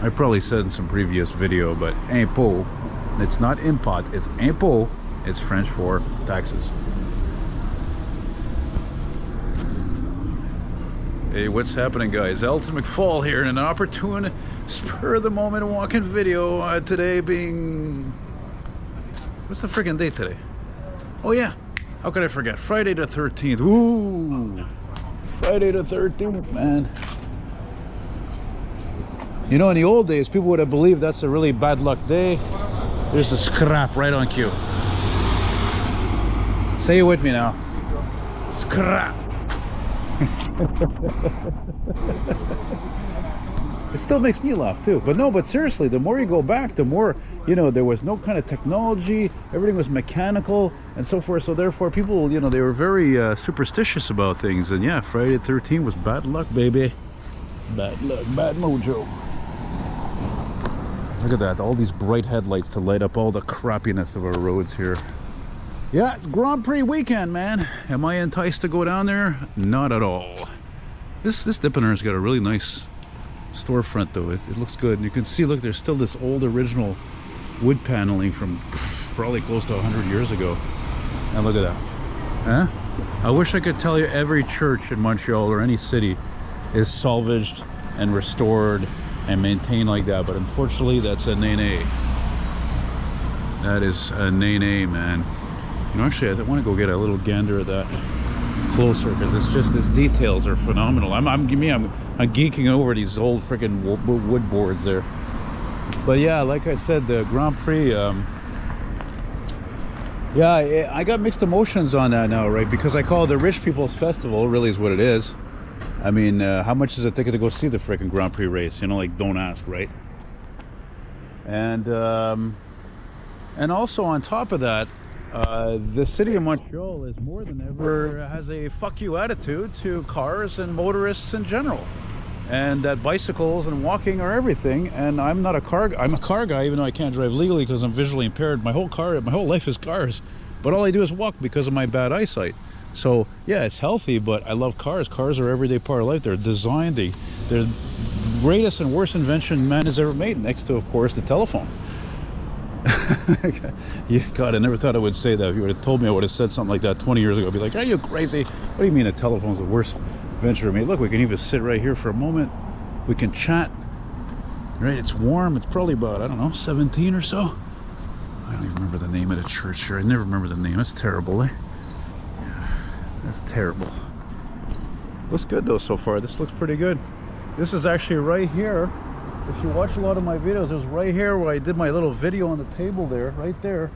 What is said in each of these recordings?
I probably said in some previous video, but impôt, it's not impôt, it's impôt. It's French for taxes. Hey, what's happening, guys? Elton McFall here in an opportune, spur of the moment walking video. Today being, what's the freaking date today? Oh yeah, how could I forget? Friday the 13th. Ooh, Friday the 13th, man. You know, in the old days, people would have believed that's a really bad luck day. There's a scrap right on cue. Say it with me now. Scrap. It still makes me laugh too, but no, but seriously, the more you go back, the more, you know, there was no kind of technology, everything was mechanical and so forth, so therefore people, you know, they were very superstitious about things. And yeah, Friday the 13th was bad luck, baby. Bad luck, bad mojo. Look at that, all these bright headlights to light up all the crappiness of our roads here. Yeah, it's Grand Prix weekend, man. Am I enticed to go down there? Not at all. This Dippener's got a really nice storefront, though. It looks good. And you can see, look, there's still this old original wood paneling from probably close to 100 years ago. And look at that. Huh? I wish I could tell you every church in Montreal or any city is salvaged and restored and maintained like that. But unfortunately, that's a nay-nay. That is a nay-nay, man. You know, actually, I want to go get a little gander at that closer, because it's just, these details are phenomenal. I'm geeking over these old freaking wood boards there. But yeah, like I said, the Grand Prix, yeah, I got mixed emotions on that now, right? Because I call it the rich people's festival, really is what it is. I mean, how much is a ticket to go see the freaking Grand Prix race? You know, like, don't ask, right? And also on top of that, the city of Montreal is more than ever has a fuck you attitude to cars and motorists in general, and that bicycles and walking are everything. And I'm a car guy, even though I can't drive legally because I'm visually impaired. My whole life is cars, but all I do is walk because of my bad eyesight. So yeah, it's healthy, but I love cars. Cars are everyday part of life. They're designed, they're the greatest and worst invention man has ever made, next to, of course, the telephone. Yeah, God, I never thought I would say that. If you would have told me, I would have said something like that 20 years ago. I'd be like, are you crazy? What do you mean a telephone's the worst invention of me? Look, we can even sit right here for a moment. We can chat. Right, it's warm. It's probably about, I don't know, 17 or so. I don't even remember the name of the church here. I never remember the name. That's terrible, eh? Yeah, that's terrible. Looks good though so far. This looks pretty good. This is actually right here. If you watch a lot of my videos, it was right here where I did my little video on the table there, right there,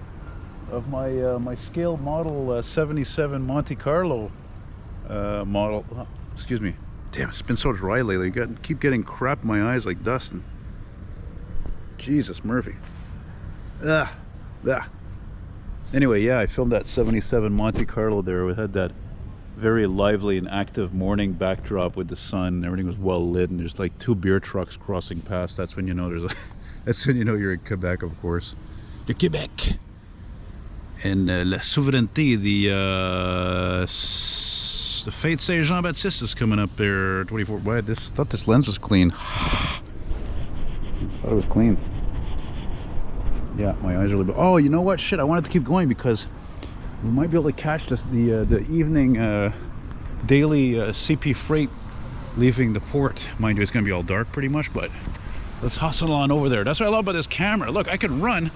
of my my scale model 77 Monte Carlo model. Oh, excuse me. Damn, it's been so dry lately. Keep getting crap in my eyes like dust. And Jesus, Murphy. Ugh. Anyway, yeah, I filmed that 77 Monte Carlo there. We had that very lively and active morning backdrop with the sun, and everything was well lit, and there's like 2 beer trucks crossing past. That's when you know that's when you know you're in Quebec, of course. The Quebec. And La Souveraineté, the Fête Saint Jean Baptiste is coming up there 24. Why, thought this lens was clean. Thought it was clean. Yeah, my eyes are a little bit. Oh, you know what? Shit, I wanted to keep going because we might be able to catch this, the evening daily CP freight leaving the port. Mind you, it's going to be all dark pretty much, but let's hustle on over there. That's what I love about this camera. Look, I can run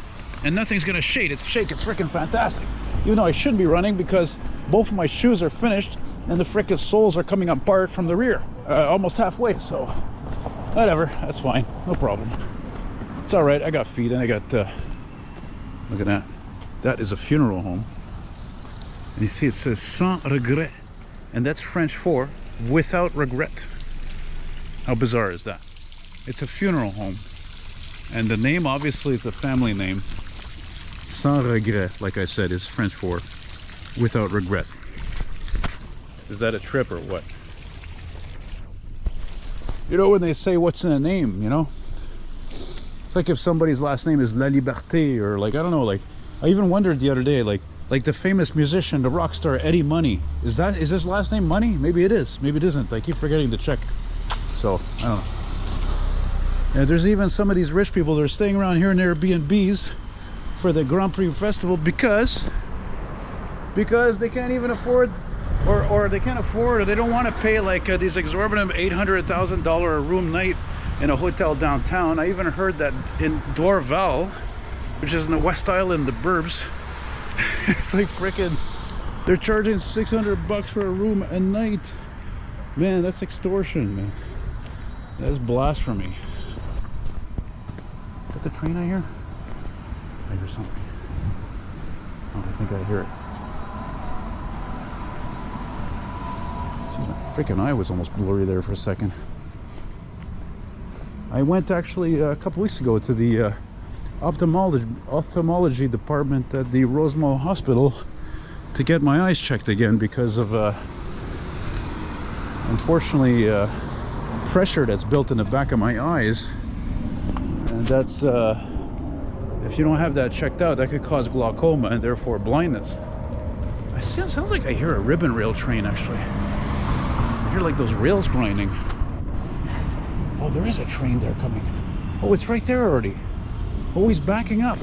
and nothing's going to shake. It's freaking fantastic. Even though I shouldn't be running because both of my shoes are finished and the freaking soles are coming apart from the rear, almost halfway. So whatever, that's fine, no problem. It's all right. I got feet and I got look at that. That is a funeral home. And you see it says sans regret, and that's French for without regret. How bizarre is that? It's a funeral home, and the name obviously is a family name. Sans regret, like I said, is French for without regret. Is that a trip or what? You know, when they say what's in a name, you know, it's like if somebody's last name is La Liberté, or like, I don't know, like I even wondered the other day, like the famous musician, the rock star Eddie Money, is his last name Money? Maybe it is, maybe it isn't. I keep forgetting to check. So I don't know. And there's even some of these rich people that are staying around here in Airbnbs for the Grand Prix festival because they can't even afford, or they can't afford, or they don't want to pay like these exorbitant $800,000 a room night in a hotel downtown. I even heard that in Dorval, which is in the West Island, the burbs, it's like freaking, they're charging $600 for a room a night. Man, that's extortion, man. That's blasphemy. Is that the train I hear? I hear something. Oh, I think I hear it. Jeez, my freaking eye was almost blurry there for a second. I went actually a couple weeks ago to the ophthalmology department at the Rosemont Hospital to get my eyes checked again because of unfortunately pressure that's built in the back of my eyes, and that's if you don't have that checked out, that could cause glaucoma and therefore blindness. It sounds like I hear a ribbon rail train actually. I hear like those rails grinding. Oh, there is a train there coming. Oh, it's right there already. Oh, he's backing up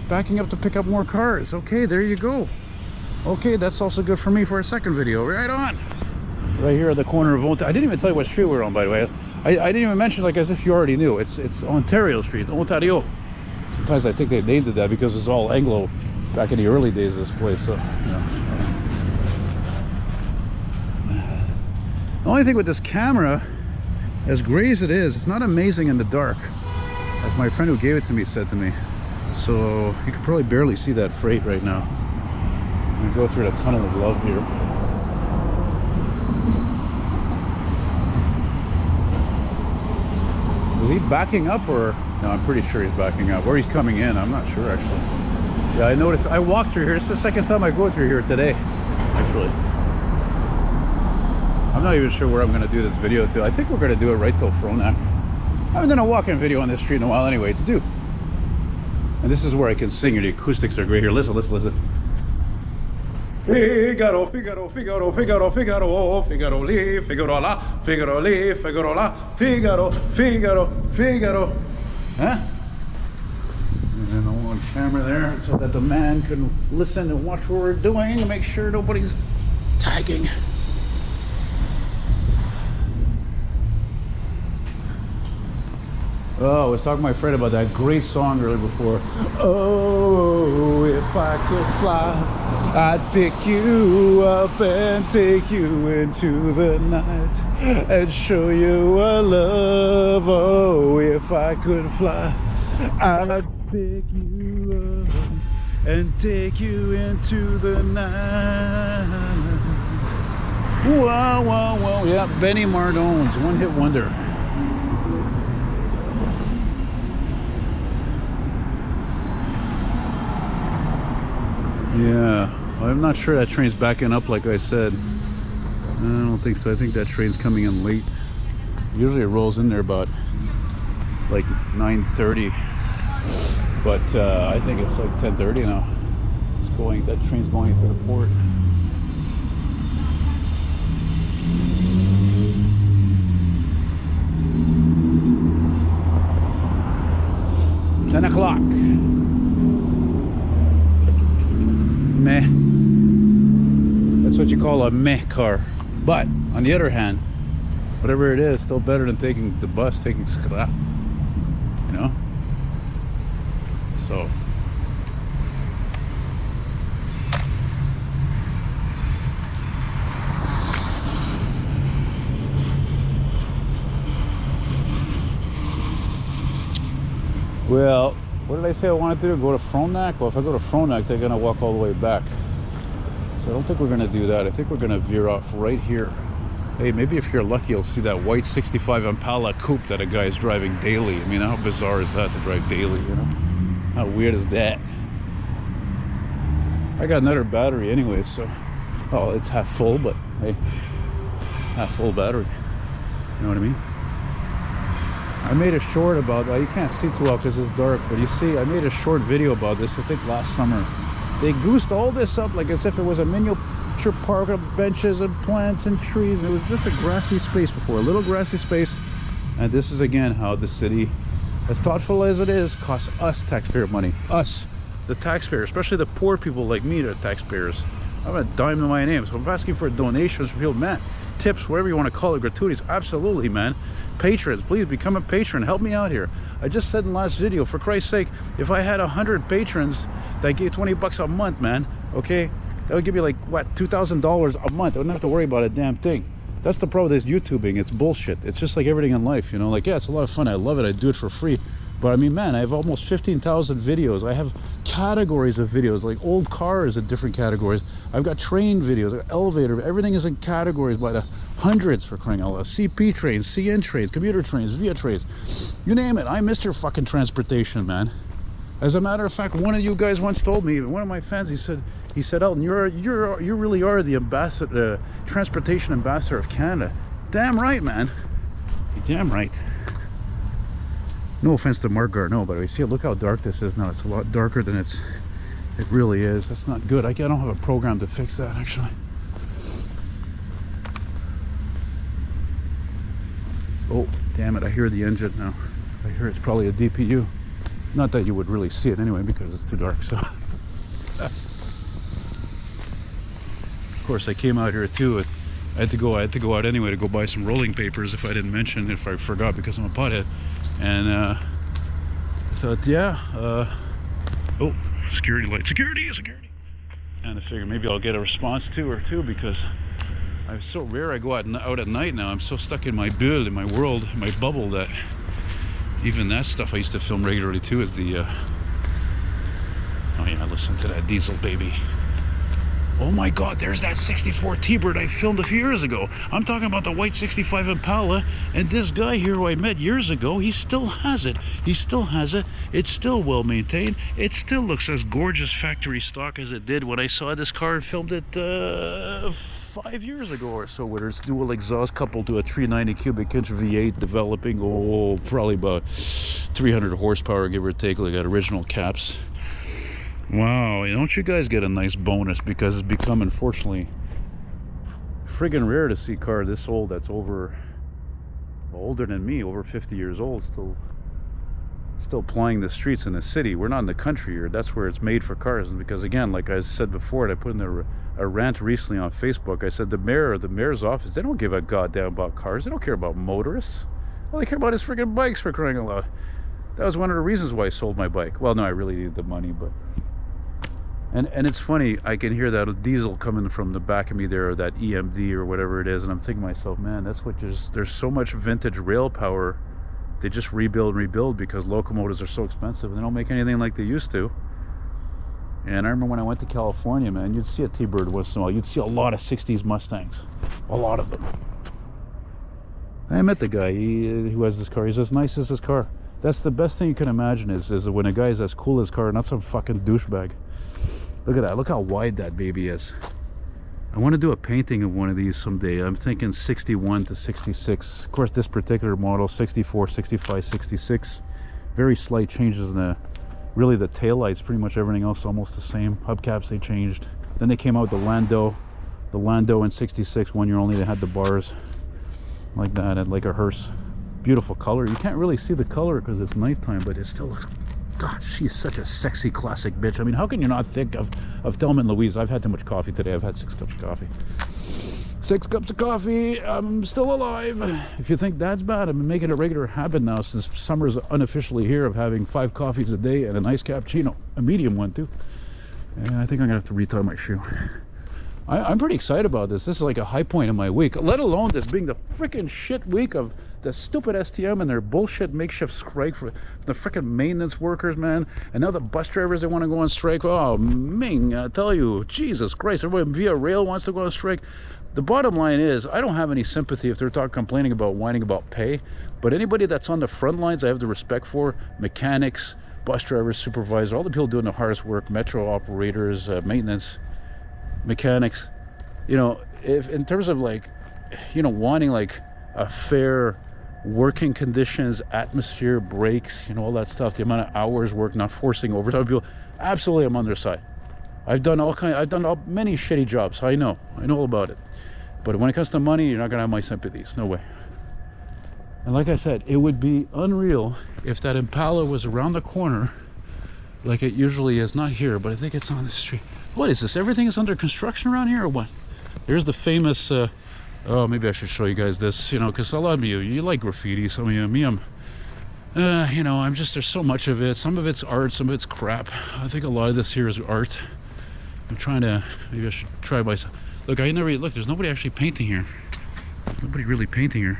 to pick up more cars. Okay, there you go. Okay, that's also good for me for a second video. Right on. Right here at the corner of Ontario. I didn't even tell you what street we're on, by the way. I didn't even mention, like, as if you already knew. It's Ontario Street, Ontario. Sometimes I think they named it that because it's all Anglo back in the early days of this place. So, you know. The only thing with this camera, as gray as it is, it's not amazing in the dark, as my friend who gave it to me said to me. So you can probably barely see that freight right now. We go through the tunnel of love here. Was he backing up, or no? I'm pretty sure he's backing up, or he's coming in. I'm not sure actually. Yeah, I noticed. I walked through here. It's the second time I go through here today, actually. I'm not even sure where I'm going to do this video to. I think we're going to do it right till Frontenac. I haven't done a walk-in video on this street in a while anyway. It's due. And this is where I can sing. The acoustics are great here. Listen, listen, listen. Figaro, Figaro, Figaro, Figaro, Figaro, Figaro, li, Figaro la, Figaro li, Figaro la, Figaro, Figaro, Figaro. Huh? And I'm on camera there so that the man can listen and watch what we're doing and make sure nobody's tagging. Oh, I was talking to my friend about that great song earlier before. Oh, if I could fly, I'd pick you up and take you into the night and show you a love. Oh, if I could fly, I'd pick you up and take you into the night. Whoa, whoa, whoa. Yeah, Benny Mardone's one-hit wonder. Yeah, I'm not sure that train's backing up like I said. I don't think so. I think that train's coming in late. Usually it rolls in there about like 9:30, but I think it's like 10:30 now. It's going. That train's going into the port. Ten o'clock. Meh. That's what you call a meh car. But on the other hand, whatever it is, still better than taking the bus, taking scrap, you know. So well, what did I say I wanted to do? Go to Frontenac? Well, if I go to Frontenac, they're going to walk all the way back. So I don't think we're going to do that. I think we're going to veer off right here. Hey, maybe if you're lucky, you'll see that white 65 Impala coupe that a guy's driving daily. I mean, how bizarre is that to drive daily, you know? How weird is that? I got another battery anyway, so... Oh, it's half full, but hey, half full battery. You know what I mean? I made a short about, well, you can't see too well because it's dark, but you see, I made a short video about this, I think last summer. They goosed all this up like as if it was a miniature park of benches and plants and trees. It was just a grassy space before, a little grassy space. And this is again how the city as thoughtful as it is, costs us taxpayer money. Us, the taxpayer, especially the poor people like me, that are taxpayers. I have a dime to my name, so I'm asking for donations from people, man, tips, whatever you want to call it, gratuities, absolutely, man. Patrons, please become a patron, help me out here. I just said in the last video, for Christ's sake, if I had 100 patrons that gave 20 bucks a month, man, okay, that would give me like, what, $2,000 a month. I wouldn't have to worry about a damn thing. That's the problem with this YouTubing. It's bullshit. It's just like everything in life, you know, like, yeah, it's a lot of fun, I love it, I do it for free. But I mean, man, I have almost 15,000 videos. I have categories of videos, like old cars in different categories. I've got train videos, elevator, everything is in categories by the hundreds, for crying out loud. CP trains, CN trains, commuter trains, VIA trains, you name it. I'm Mr. fucking Transportation, man. As a matter of fact, one of you guys once told me, one of my fans, he said, Elton, you really are the ambassador, transportation ambassador of Canada. Damn right, man. You're damn right. No offense to Mark Garneau, but I see, look how dark this is now. It's a lot darker than it really is. That's not good. I don't have a program to fix that, actually. Oh, damn it, I hear the engine now. I hear it's probably a DPU. Not that you would really see it anyway, because it's too dark, so. Of course, I came out here too. I had to go out anyway to go buy some rolling papers, if I forgot, because I'm a pothead. And I thought, yeah, oh, security light, security. And I figured maybe I'll get a response or two, because I'm so rare I go out at night now. I'm so stuck in my bulle, in my world, in my bubble, that even that stuff I used to film regularly too is the, oh yeah, listen to that diesel baby. Oh my God, there's that 64 T-Bird I filmed a few years ago. I'm talking about the white 65 Impala, and this guy here who I met years ago, he still has it. He still has it. It's still well maintained. It still looks as gorgeous factory stock as it did when I saw this car and filmed it 5 years ago or so, with its dual exhaust coupled to a 390 cubic inch V8 developing, probably about 300 horsepower, give or take, like at original caps. Wow, don't you guys get a nice bonus, because it's become, unfortunately, friggin' rare to see a car this old that's older than me, over 50 years old, still plying the streets in the city. We're not in the country here. That's where it's made for cars. And because, again, like I said before, and I put in a rant recently on Facebook, I said the mayor's office, they don't give a goddamn about cars. They don't care about motorists. All they care about is friggin' bikes, for crying out loud. That was one of the reasons why I sold my bike. Well, no, I really needed the money, but... And it's funny, I can hear that diesel coming from the back of me there, or that EMD or whatever it is, and I'm thinking to myself, man, that's what there's so much vintage rail power. They just rebuild because locomotives are so expensive and they don't make anything like they used to. And I remember when I went to California, man, you'd see a T-Bird once in a while. You'd see a lot of 60s Mustangs, a lot of them. I met the guy who has this car. He's as nice as his car. That's the best thing you can imagine, is when a guy's as cool as his car, not some fucking douchebag. Look at that. Look how wide that baby is. I want to do a painting of one of these someday. I'm thinking 61 to 66. Of course, this particular model, 64, 65, 66. Very slight changes in really the taillights. Pretty much everything else almost the same. Hubcaps they changed. Then they came out with the Lando. The Lando in 66, 1 year only. They had the bars like that, and like a hearse. Beautiful color. You can't really see the color because it's nighttime, but it still looks... God, she's such a sexy classic bitch. I mean, how can you not think of Thelma and Louise? I've had too much coffee today. I've had 6 cups of coffee. 6 cups of coffee. I'm still alive. If you think that's bad, I've been making it a regular habit now since summer's unofficially here, of having 5 coffees a day and a nice cappuccino, a medium one too. And I think I'm gonna have to retie my shoe. I'm pretty excited about this. This is like a high point in my week, let alone this being the freaking shit week of the stupid STM and their bullshit makeshift strike for the freaking maintenance workers, man. And now the bus drivers, they want to go on strike. Oh, Ming, I tell you, Jesus Christ, everybody via rail wants to go on strike. The bottom line is, I don't have any sympathy if they're complaining about, whining about pay. But anybody that's on the front lines, I have the respect for. Mechanics, bus drivers, supervisors, all the people doing the hardest work, metro operators, maintenance, mechanics. You know, if in terms of like, you know, wanting like a fair working conditions, atmosphere, breaks, you know, all that stuff, the amount of hours worked, not forcing overtime, people, absolutely, I'm on their side. I've done many shitty jobs. I know all about it. But when it comes to money, you're not gonna have my sympathies. No way. And like I said, it would be unreal if that Impala was around the corner, like it usually is. Not here, but I think it's on the street. What is this? Everything is under construction around here, or what? There's the famous, oh, maybe I should show you guys this, you know, because a lot of you like graffiti. Some of you, me, you know, I'm just, there's so much of it. Some of it's art, some of it's crap. I think a lot of this here is art. I'm trying to, maybe I should try myself. Look, look, there's nobody actually painting here. There's nobody really painting here.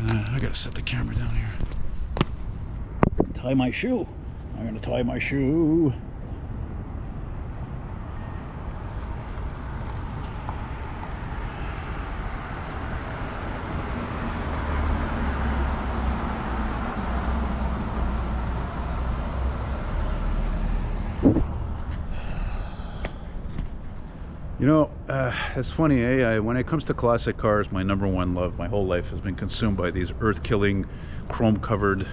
I gotta set the camera down here. Tie my shoe. I'm gonna tie my shoe. You know, it's funny, eh? When it comes to classic cars, my #1 love, my whole life has been consumed by these earth-killing, chrome-covered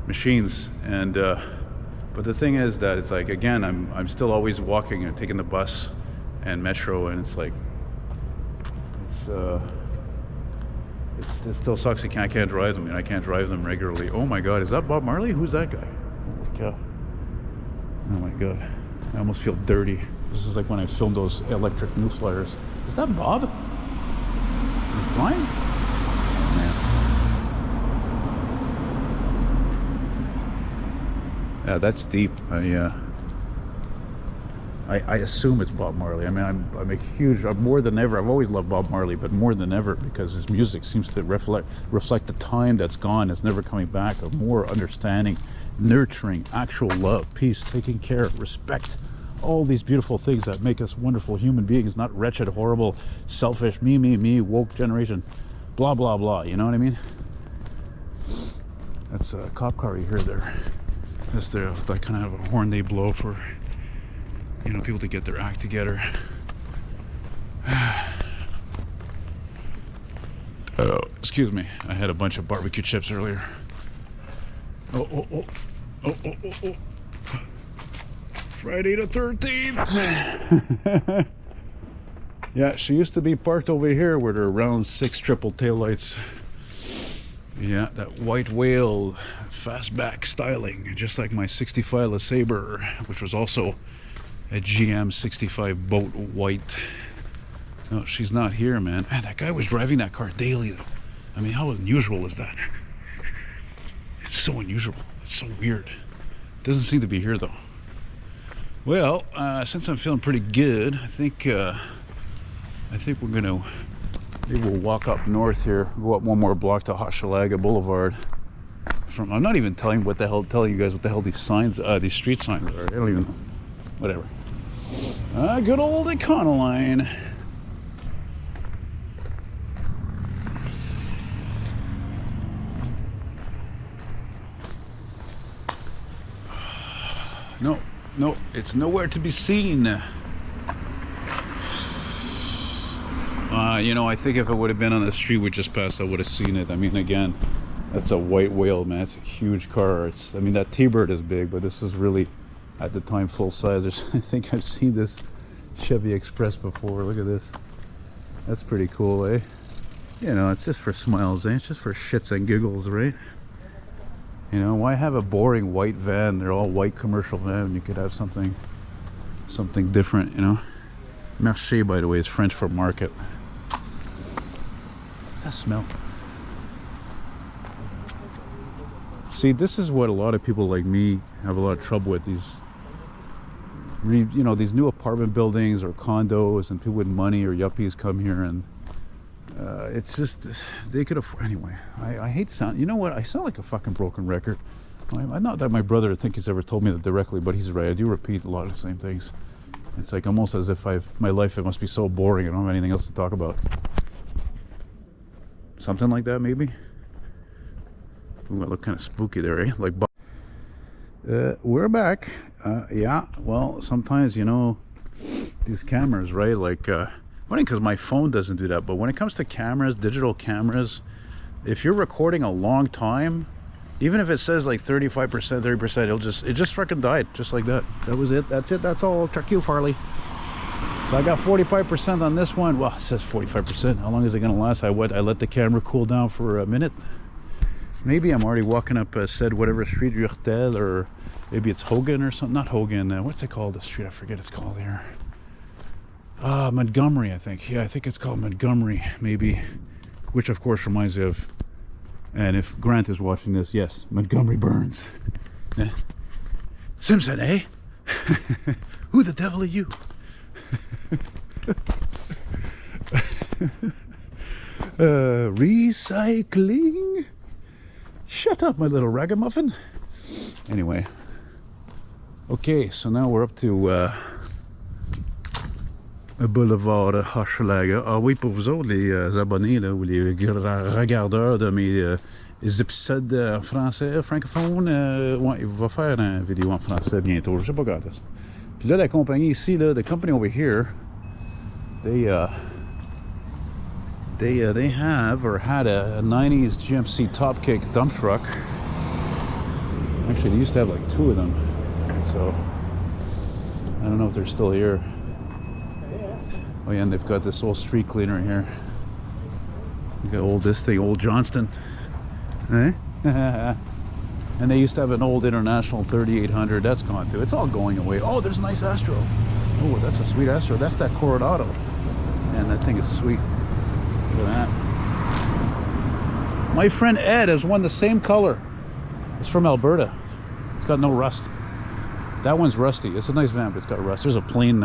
machines. And but the thing is that it's like, again, I'm still always walking and taking the bus and metro, and it's like, it still sucks. I can't drive them. I mean, I can't drive them regularly. Oh my God, is that Bob Marley? Who's that guy? Oh my God, I almost feel dirty. This is like when I filmed those electric new flyers. Is that Bob? He's flying? Oh, man. Yeah, that's deep. Yeah. I assume it's Bob Marley. I mean, I'm a huge, more than ever. I've always loved Bob Marley, but more than ever because his music seems to reflect the time that's gone. It's never coming back. Of more understanding, nurturing, actual love, peace, taking care, respect. All these beautiful things that make us wonderful human beings, not wretched, horrible, selfish, me, woke generation, blah, blah, blah. You know what I mean? That's a cop car you hear there. That's that kind of a horn they blow for, you know, people to get their act together. Oh, excuse me. I had a bunch of barbecue chips earlier. Oh. Friday the 13th. Yeah, she used to be parked over here with her round 6 triple taillights. Yeah, that white whale fastback styling, just like my 65 LeSabre, which was also a GM 65 boat white. No, she's not here, man. Man, that guy was driving that car daily, though. I mean, how unusual is that? It's so unusual. It's so weird. It doesn't seem to be here, though. Well, since I'm feeling pretty good, I think we're gonna, maybe we'll walk up north here, go up one more block to Hochelaga Boulevard. I'm not even telling you guys what the hell these signs, these street signs are. I don't even know. Whatever. Good old Econoline. No, it's nowhere to be seen. You know, I think if it would have been on the street we just passed, I would have seen it. I mean, again, that's a white whale, man. It's a huge car. I mean, that T-Bird is big, but this is really, at the time, full size. I think I've seen this Chevy Express before. Look at this. That's pretty cool, eh? You know, it's just for smiles, eh? It's just for shits and giggles, right? You know, why have a boring white van? They're all white commercial van. You could have something different, you know. Marché, by the way, is French for market. What's that smell? See, this is what a lot of people like me have a lot of trouble with. These new apartment buildings or condos, and people with money or yuppies come here, and it's just, they could afford, anyway. I hate sound. You know what? I sound like a fucking broken record. Not that my brother, I think he's ever told me that directly, but he's right. I do repeat a lot of the same things. It's like almost as if my life, it must be so boring. I don't have anything else to talk about. Something like that, maybe. Ooh, I look kind of spooky there, eh? Like, we're back. Yeah. Well, sometimes, you know, these cameras, right? Like, funny because my phone doesn't do that, but when it comes to cameras, digital cameras, if you're recording a long time, even if it says like 35%, 30%, it just fucking died, just like that. That was it. That's it. That's all. Truck you, Farley. So I got 45% on this one. Well, it says 45%. How long is it gonna last? I let the camera cool down for a minute, Maybe I'm already walking up said whatever street, Urtel, or maybe it's Hogan or something. Not Hogan. What's it called? The street? I forget it's called here. Montgomery, I think. Yeah, I think it's called Montgomery, maybe. Which, of course, reminds me of... And if Grant is watching this, yes, Montgomery Burns. Yeah. Simpson, eh? Who the devil are you? Recycling? Shut up, my little ragamuffin. Anyway. Okay, so now we're up to boulevard Hochelaga. Ah oui, pour vous autres, les abonnés, là, ou les regardeurs de mes épisodes en français, francophone, ouais, il va faire une vidéo en français bientôt. Je sais pas quand est-ce. Puis là, la compagnie ici, là, the company over here, they have or had a 90s GMC top kick dump truck. Actually, they used to have like 2 of them. So I don't know if they're still here. Oh yeah, and they've got this old street cleaner here. You got old Johnston. Eh? And they used to have an old International 3800. That's gone too. It's all going away. Oh, there's a nice Astro. Oh, that's a sweet Astro. That's that Coronado. Man, that thing is sweet. Look at that. My friend Ed has one the same color. It's from Alberta. It's got no rust. That one's rusty. It's a nice van, but it's got rust. There's a plane.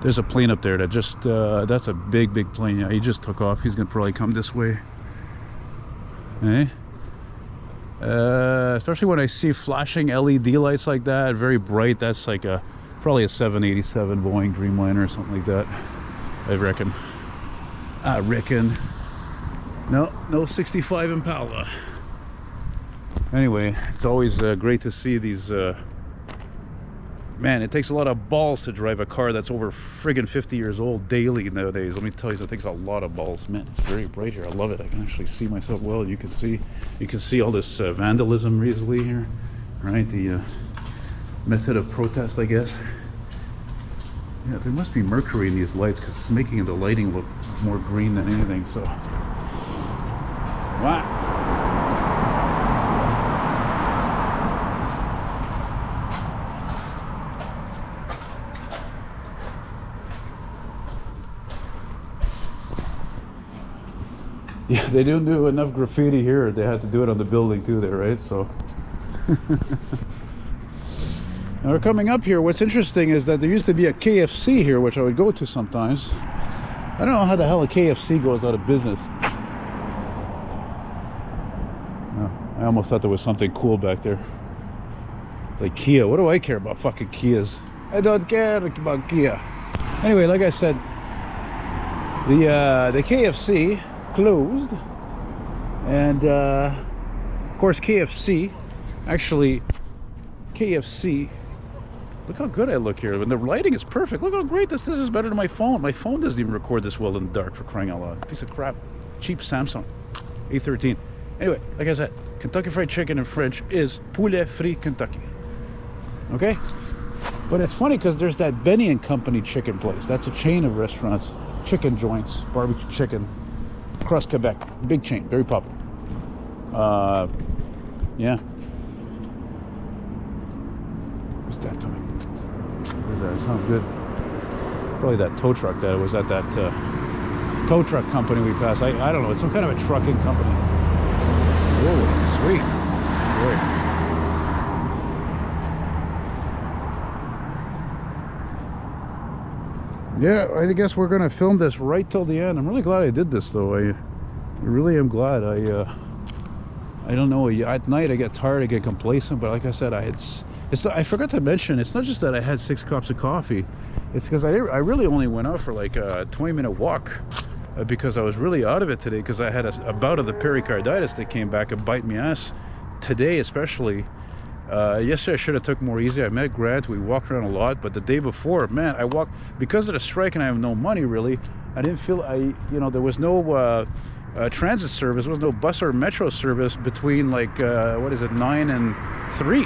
There's a plane up there that just. That's a big plane. Yeah, he just took off. He's gonna probably come this way. Eh? Especially when I see flashing LED lights like that, very bright. That's like probably a 787 Boeing Dreamliner or something like that. I reckon. No 65 Impala. Anyway, it's always great to see these. Man, it takes a lot of balls to drive a car that's over friggin' 50 years old daily nowadays. Let me tell you, it takes a lot of balls. Man, it's very bright here. I love it. I can actually see myself well. You can see all this vandalism easily here, right? The method of protest, I guess. Yeah, there must be mercury in these lights because it's making the lighting look more green than anything. So, wow. Yeah, they didn't do enough graffiti here. They had to do it on the building too there, right? So now we're coming up here. What's interesting is that there used to be a KFC here, which I would go to sometimes. I don't know how the hell a KFC goes out of business. Oh, I almost thought there was something cool back there. Like Kia. What do I care about fucking Kias? I don't care about Kia. Anyway, like I said, the KFC closed, and of course KFC, look how good I look here, and the lighting is perfect. Look how great this is. Better than my phone. My phone doesn't even record this well in the dark, for crying out loud. Piece of crap. Cheap Samsung A13. Anyway, like I said, Kentucky Fried Chicken in French is poulet frit Kentucky. Okay, but it's funny because there's that Benny and Company chicken place. That's a chain of restaurants, chicken joints, barbecue chicken, across Quebec. Big chain, very popular. Yeah. What's that coming? What is that? It sounds good. Probably that tow truck that was at that tow truck company we passed. I don't know. It's some kind of a trucking company. Oh, sweet. Boy. Yeah, I guess we're gonna film this right till the end. I'm really glad I did this, though. I really am glad. I don't know. At night I get tired, I get complacent. But like I said, I forgot to mention. It's not just that I had 6 cups of coffee. It's because I really only went out for like a 20-minute walk because I was really out of it today. Because I had a bout of the pericarditis that came back and bite me ass today, especially. Yesterday I should have took more easy. I met Grant, we walked around a lot, but the day before, man, I walked because of the strike and I have no money really. I didn't feel there was no transit service, there was no bus or metro service between like 9 and 3.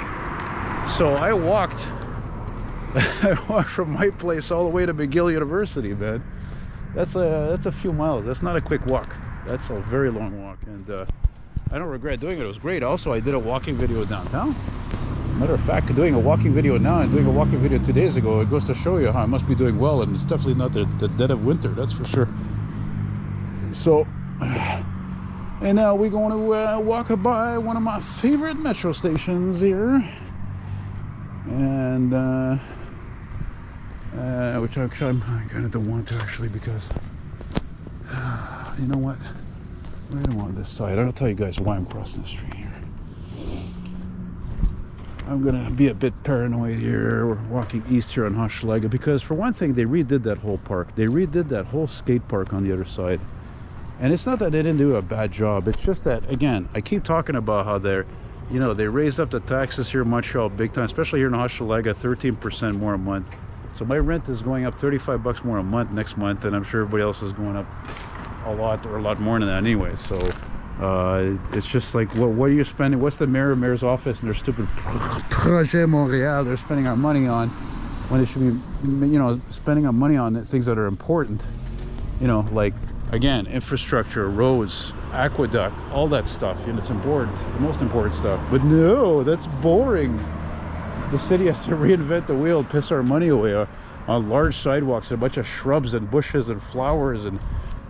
So I walked from my place all the way to McGill University, man. That's a few miles. That's not a quick walk. That's a very long walk, and I don't regret doing it. It was great. Also, I did a walking video downtown. Matter of fact, doing a walking video now and doing a walking video 2 days ago, it goes to show you how I must be doing well, and it's definitely not the dead of winter, that's for sure. So, and now we're going to walk by one of my favorite metro stations here, and which I kind of don't want to actually, because you know what? I don't want this side. I'll tell you guys why I'm crossing the street here. I'm gonna be a bit paranoid here. We're walking east here on Hochelaga because, for one thing, they redid that whole park. They redid that whole skate park on the other side. And it's not that they didn't do a bad job. It's just that, again, I keep talking about how they're, you know, they raised up the taxes here in Montreal big time, especially here in Hochelaga, 13% more a month. So my rent is going up 35 bucks more a month next month, and I'm sure everybody else is going up a lot, or a lot more than that anyway. So it's just like, what are you spending? What's the mayor's office and their stupid Prix Montreal they're spending our money on, when they should be, you know, spending our money on things that are important, you know, like, again, infrastructure, roads, aqueduct, all that stuff. You know, it's important, the most important stuff. But no, that's boring. The city has to reinvent the wheel and piss our money away on large sidewalks and a bunch of shrubs and bushes and flowers and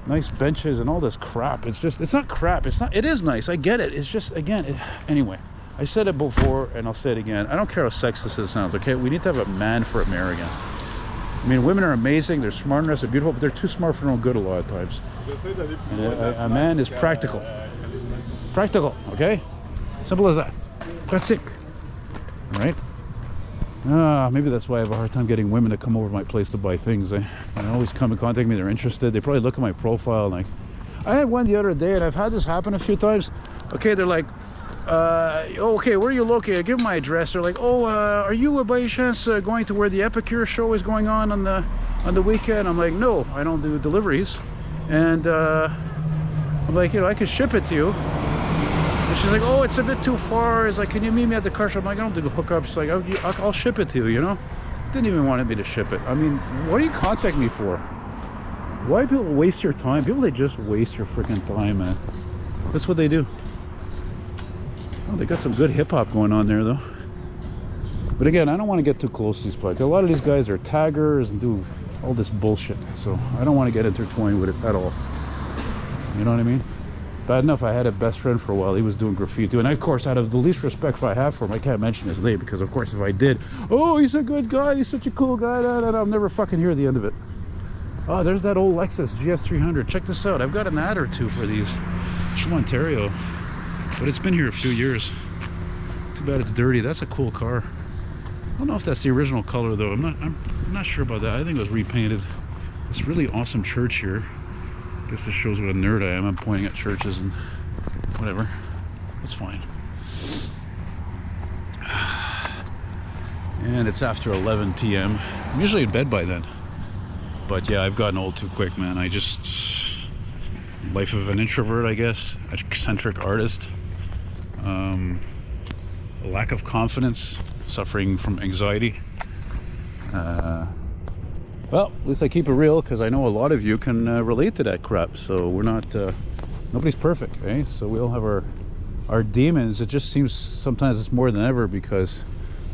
nice benches and all this crap. It's just, it's not crap. It's not, it is nice. I get it. It's just, again, anyway, I said it before and I'll say it again. I don't care how sexist it sounds, okay? We need to have a man for a mayor again. I mean, women are amazing. They're smart enough, they're beautiful, but they're too smart for no good a lot of times. And a man is practical. Practical, okay? Simple as that. Pratique. All right? Maybe that's why I have a hard time getting women to come over to my place to buy things. They always come and contact me. They're interested. They probably look at my profile. Like, I had one the other day, and I've had this happen a few times. Okay, they're like, okay, where are you located? I give them my address. They're like, oh, are you by any chance going to where the Epicure show is going on the weekend? I'm like, no, I don't do deliveries. And I'm like, you know, I could ship it to you. And she's like, oh, it's a bit too far. It's like, can you meet me at the car shop? I'm like, I don't do hookups. She's like, I'll ship it to you, you know? Didn't even want me to ship it. I mean, what do you contact me for? Why do people waste your time? People, they just waste your freaking time, man. That's what they do. Oh, they got some good hip-hop going on there, though. But again, I don't want to get too close to these places. A lot of these guys are taggers and do all this bullshit. So I don't want to get intertwined with it at all. You know what I mean? Bad enough I had a best friend for a while. He was doing graffiti, and of course, out of the least respect I have for him, I can't mention his name, because of course if I did, oh, he's a good guy, he's such a cool guy, I'll never fucking hear the end of it. Oh, there's that old Lexus GS300. Check this out. I've got an ad or two for these. It's from Ontario, but it's been here a few years. Too bad it's dirty. That's a cool car. I don't know if that's the original color though. I'm not sure about that. I think it was repainted. This really awesome church here. I guess this shows what a nerd I am. I'm pointing at churches and whatever. It's fine. And it's after 11 p.m. I'm usually in bed by then. But yeah, I've gotten old too quick, man. I just... Life of an introvert, I guess. Eccentric artist. A lack of confidence. Suffering from anxiety. Well, at least I keep it real, because I know a lot of you can relate to that crap. So we're not... nobody's perfect, eh? So we all have our demons. It just seems sometimes it's more than ever because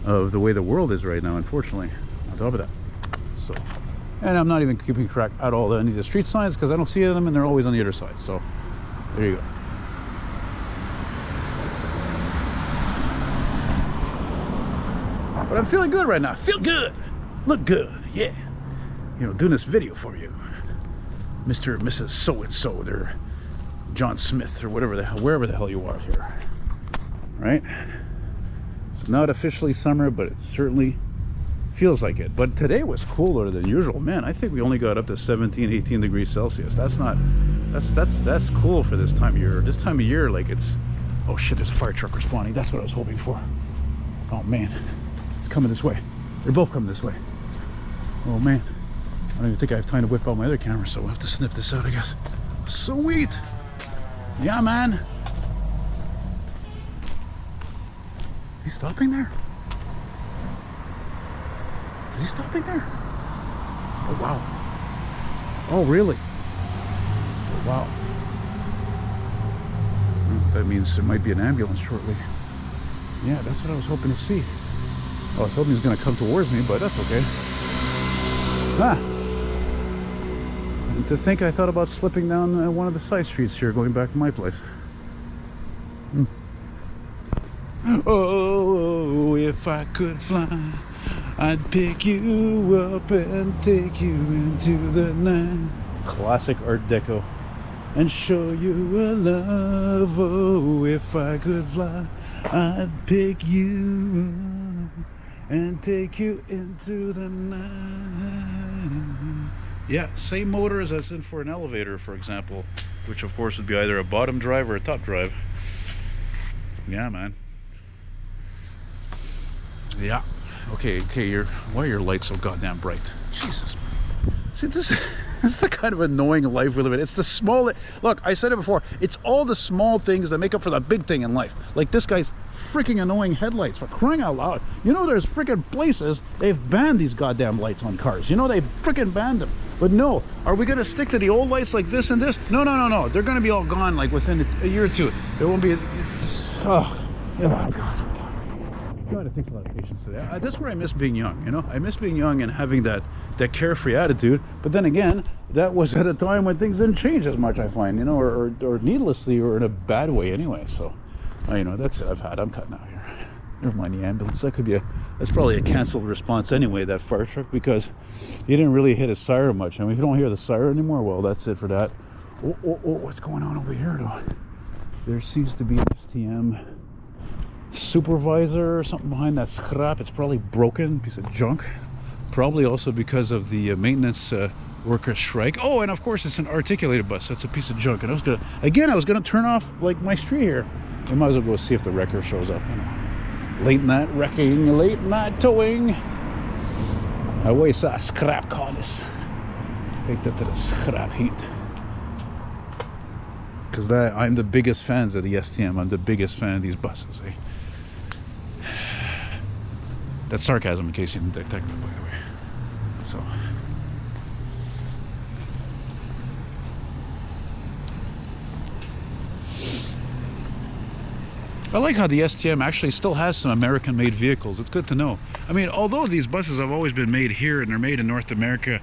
of the way the world is right now, unfortunately. On top of that. So... And I'm not even keeping track at all of any of the street signs, because I don't see them and they're always on the other side. So there you go. But I'm feeling good right now. I feel good. Look good. Yeah. You know, doing this video for you. Mr. and Mrs. So-and-so. They're John Smith or whatever the hell, wherever the hell you are here. Right? It's not officially summer, but it certainly feels like it. But today was cooler than usual. Man, I think we only got up to 17, 18 degrees Celsius. That's cool for this time of year. This time of year, like, it's... Oh shit, there's a fire truck responding. That's what I was hoping for. Oh man, it's coming this way. They're both coming this way. Oh man, I don't even think I have time to whip out my other camera, so we'll have to snip this out, I guess. Sweet. Yeah, man. Is he stopping there? Is he stopping there? Oh, wow. Oh, really? Oh, wow. that means there might be an ambulance shortly. Yeah, that's what I was hoping to see. I was hoping he was going to come towards me, but that's okay. And to think I thought about slipping down one of the side streets here going back to my place. Oh, if I could fly, I'd pick you up and take you into the night. Classic Art Deco. And show you a love. Oh, if I could fly, I'd pick you up and take you into the night. Yeah, same motor as that's in for an elevator, for example, which of course would be either a bottom drive or a top drive. Yeah, man. Yeah. Okay, why are your lights so goddamn bright? Jesus. See, this is the kind of annoying life we live in. It's the small... Look, I said it before. It's all the small things that make up for the big thing in life. Like this guy's freaking annoying headlights, for crying out loud. You know, there's freaking places they've banned these goddamn lights on cars. You know, they freaking banned them. But no, are we going to stick to the old lights like this and this? No. They're going to be all gone like within a year or two. There won't be... Oh my God. God, it takes a lot of patience today. That's where I miss being young, you know? I miss being young and having that carefree attitude. But then again, that was at a time when things didn't change as much, I find, you know, or needlessly, or in a bad way anyway. So, you know, that's it. I'm cutting out here. Never mind the ambulance. That's probably a canceled response anyway, that fire truck, because he didn't really hit his siren much. And if you don't hear the siren anymore, well, that's it for that. Oh, what's going on over here, though? There seems to be an STM supervisor or something behind that scrap. It's probably broken, piece of junk, probably also because of the maintenance worker strike. Oh, and of course it's an articulated bus. That's a piece of junk. And I was gonna turn off like my street here. I might as well go see if the wrecker shows up, you know. Late night wrecking, late night towing. I always saw scrap callers. Take that to the scrap heat, because I'm the biggest fans of the STM. I'm the biggest fan of these buses, eh? That's sarcasm, in case you didn't detect that, by the way. So, I like how the STM actually still has some American-made vehicles. It's good to know. I mean, although these buses have always been made here and they're made in North America,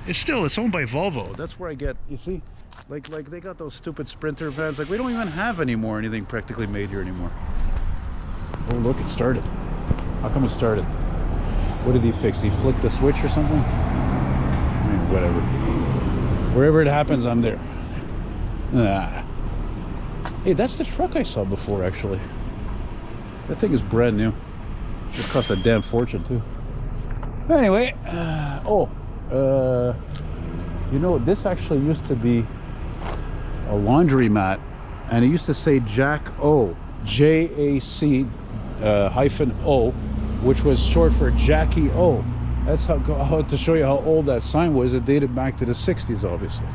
it's owned by Volvo. That's where I get, you see, like they got those stupid Sprinter vans. Like, we don't even have anymore anything practically made here anymore. Oh, look, it started. How come it started? What did he fix? He flicked the switch or something? I mean, whatever. Wherever it happens, I'm there. Hey, that's the truck I saw before, actually. That thing is brand new. It cost a damn fortune, too. Anyway, you know, this actually used to be a laundromat, and it used to say Jack O, JAC hyphen O, which was short for Jackie O. That's how to show you how old that sign was. It dated back to the 60s, obviously.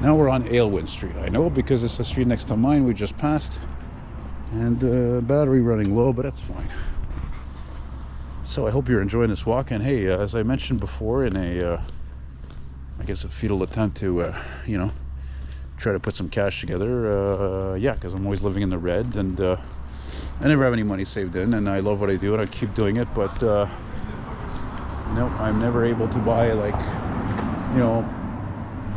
Now we're on Aylwin Street. I know, because it's the street next to mine we just passed, and battery running low, but that's fine. So I hope you're enjoying this walk. And hey, as I mentioned before, in a I guess a futile attempt to you know, try to put some cash together, yeah, because I'm always living in the red, and I never have any money saved in, and I love what I do and I keep doing it, but no, I'm never able to buy, like, you know,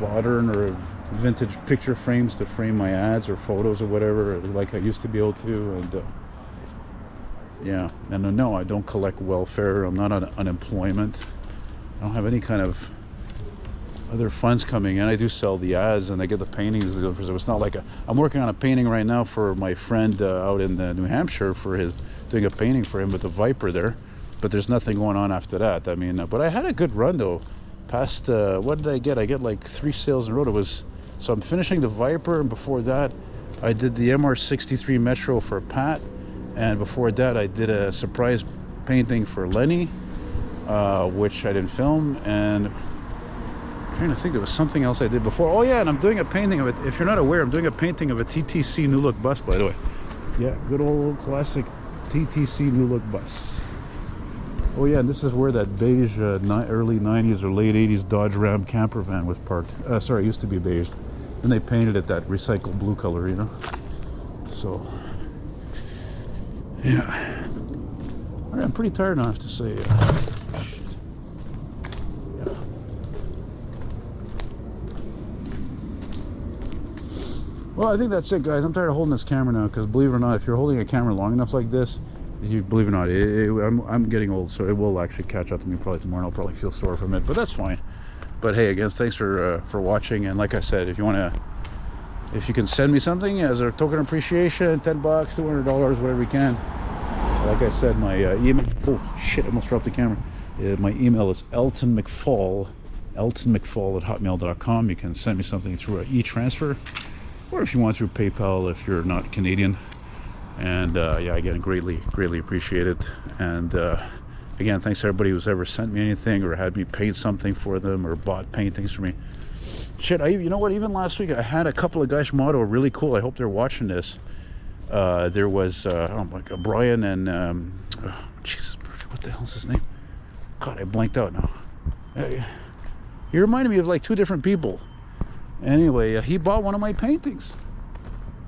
modern or vintage picture frames to frame my ads or photos or whatever, like I used to be able to. And yeah, and no, I don't collect welfare. I'm not on unemployment. I don't have any kind of other funds coming in. I do sell the ads and I get the paintings. So it's not like I'm working on a painting right now for my friend out in New Hampshire, for doing a painting for him with the Viper there, but there's nothing going on after that. I mean, but I had a good run though. Past what did I get? I get like 3 sales in a row. So I'm finishing the Viper, and before that I did the MR63 Metro for Pat, and before that I did a surprise painting for Lenny, which I didn't film. And I'm trying to think, there was something else I did before. Oh yeah, and I'm doing a painting of it. If you're not aware, I'm doing a painting of a TTC New Look bus, by the way. Yeah, good old classic TTC New Look bus. Oh yeah, and this is where that beige early 90s or late 80s Dodge Ram camper van was parked. Sorry, it used to be beige. And they painted it that recycled blue color, you know. So yeah, I'm pretty tired now, I have to say. Shit. Yeah. Well, I think that's it, guys. I'm tired of holding this camera now, because believe it or not, if you're holding a camera long enough like this, you believe it or not, I'm getting old, so it will actually catch up to me probably tomorrow, and I'll probably feel sore from it, but that's fine. But hey, again, thanks for watching, and like I said, if you can send me something as a token of appreciation, $10, $200, whatever you can. Like I said, my email, oh shit, I almost dropped the camera. My email is eltonmcfall@hotmail.com. You can send me something through e-transfer, or if you want through PayPal if you're not Canadian. And yeah, again, greatly appreciate it. And again, thanks to everybody who's ever sent me anything or had me paint something for them or bought paintings for me. Shit, you know what, even last week I had a couple of guys from Ottawa, really cool. I hope they're watching this. There was oh my God, Brian and oh, Jesus, what the hell's his name? God, I blanked out now. He reminded me of like two different people. Anyway, he bought one of my paintings.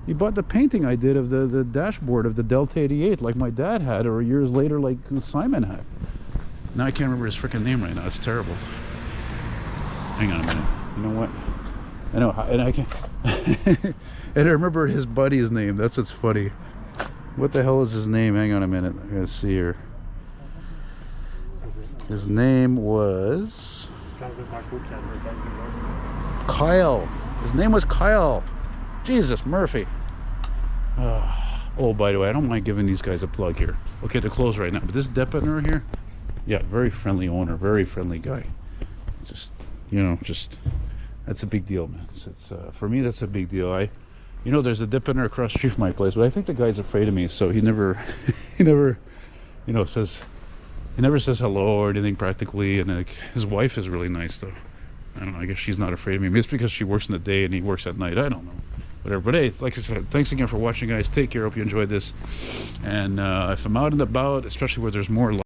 He bought the painting I did of the dashboard of the Delta 88, like my dad had, or years later like Simon had. Now I can't remember his freaking name right now. It's terrible. Hang on a minute. You know what? I know, and I can't. And I remember his buddy's name. That's what's funny. What the hell is his name? Hang on a minute. I gotta see here. His name was Kyle. His name was Kyle. Jesus, Murphy. Oh, by the way, I don't mind giving these guys a plug here. Okay, they're closed right now, but this depotner here, yeah, very friendly owner, very friendly guy. Just, you know, just, that's a big deal, man. It's for me, that's a big deal. You know, there's a depotner across the street from my place, but I think the guy's afraid of me, so he never, you know, he never says hello or anything practically. And like, his wife is really nice though. I don't know, I guess she's not afraid of me. Maybe it's because she works in the day and he works at night. I don't know. Whatever. But hey, like I said, thanks again for watching, guys. Take care. Hope you enjoyed this. And if I'm out and about, especially where there's more